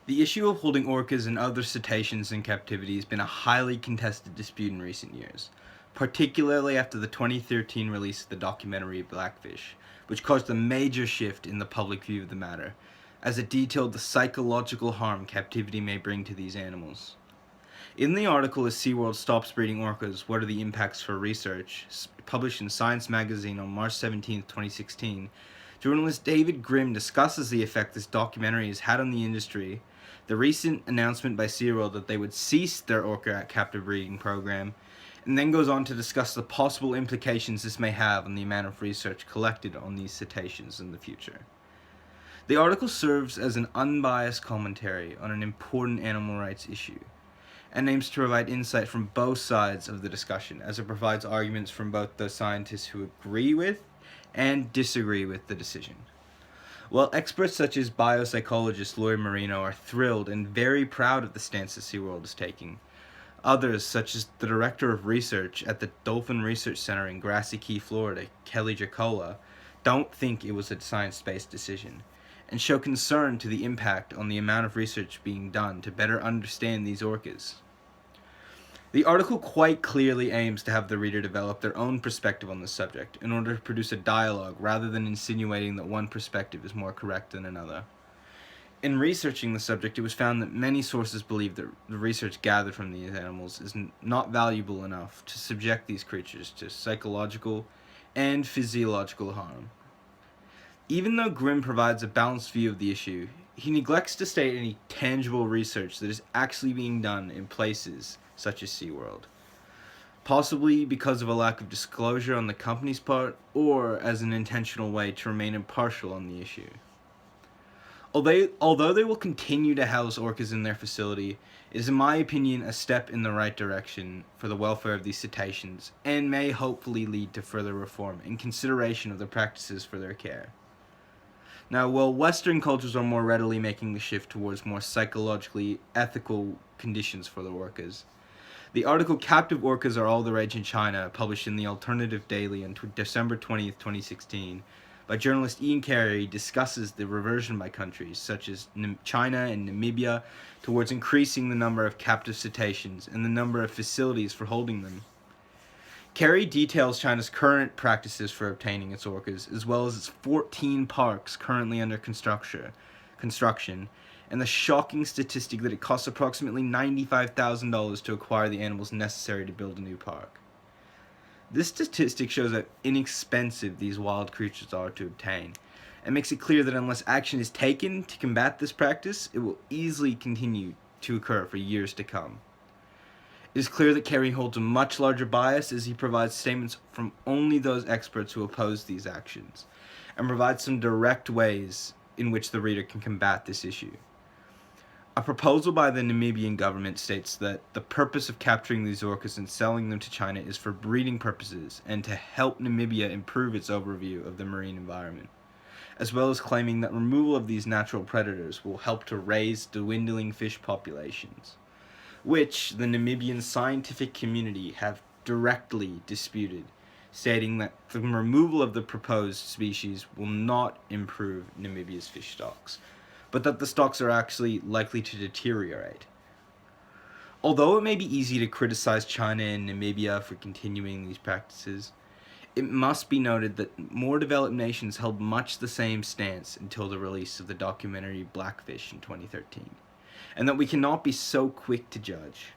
The issue of holding orcas and other cetaceans in captivity has been a highly contested dispute in recent years, particularly after the 2013 release of the documentary Blackfish, which caused a major shift in the public view of the matter, as it detailed the psychological harm captivity may bring to these animals. In the article, As SeaWorld Stops Breeding Orcas, What Are the Impacts for Research?, published in Science magazine on March 17, 2016, journalist David Grimm discusses the effect this documentary has had on the industry, the recent announcement by SeaWorld that they would cease their orca captive breeding program, and then goes on to discuss the possible implications this may have on the amount of research collected on these cetaceans in the future. The article serves as an unbiased commentary on an important animal rights issue, and aims to provide insight from both sides of the discussion, as it provides arguments from both the scientists who agree with and disagree with the decision. While experts such as biopsychologist Lloyd Marino are thrilled and very proud of the stance that SeaWorld is taking, others, such as the director of research at the Dolphin Research Center in Grassy Key, Florida, Kelly Jacola, don't think it was a science-based decision, and show concern to the impact on the amount of research being done to better understand these orcas. The article quite clearly aims to have the reader develop their own perspective on the subject in order to produce a dialogue rather than insinuating that one perspective is more correct than another. In researching the subject, it was found that many sources believe that the research gathered from these animals is not valuable enough to subject these creatures to psychological and physiological harm. Even though Grimm provides a balanced view of the issue, he neglects to state any tangible research that is actually being done in places such as SeaWorld, possibly because of a lack of disclosure on the company's part or as an intentional way to remain impartial on the issue. Although they will continue to house orcas in their facility, it is in my opinion a step in the right direction for the welfare of these cetaceans and may hopefully lead to further reform and consideration of the practices for their care. Now, while Western cultures are more readily making the shift towards more psychologically ethical conditions for the orcas, the article Captive Orcas Are All the Rage in China, published in the Alternative Daily on December 20th, 2016, by journalist Ian Carey, discusses the reversion by countries such as China and Namibia towards increasing the number of captive cetaceans and the number of facilities for holding them. Carey details China's current practices for obtaining its orcas, as well as its 14 parks currently under construction, and the shocking statistic that it costs approximately $95,000 to acquire the animals necessary to build a new park. This statistic shows how inexpensive these wild creatures are to obtain, and makes it clear that unless action is taken to combat this practice, it will easily continue to occur for years to come. It is clear that Carey holds a much larger bias as he provides statements from only those experts who oppose these actions, and provides some direct ways in which the reader can combat this issue. A proposal by the Namibian government states that the purpose of capturing these orcas and selling them to China is for breeding purposes and to help Namibia improve its overview of the marine environment, as well as claiming that removal of these natural predators will help to raise dwindling fish populations, which the Namibian scientific community have directly disputed, stating that the removal of the proposed species will not improve Namibia's fish stocks, but that the stocks are actually likely to deteriorate. Although it may be easy to criticize China and Namibia for continuing these practices, it must be noted that more developed nations held much the same stance until the release of the documentary Blackfish in 2013, and that we cannot be so quick to judge.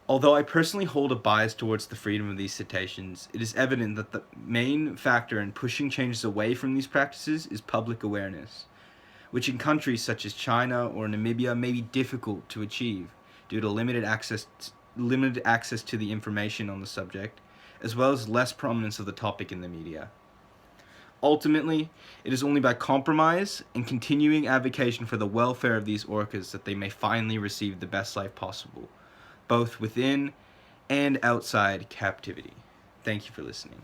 Although I personally hold a bias towards the freedom of these cetaceans, it is evident that the main factor in pushing changes away from these practices is public awareness, which in countries such as China or Namibia may be difficult to achieve due to limited access to the information on the subject, as well as less prominence of the topic in the media. Ultimately, it is only by compromise and continuing advocacy for the welfare of these orcas that they may finally receive the best life possible, both within and outside captivity. Thank you for listening.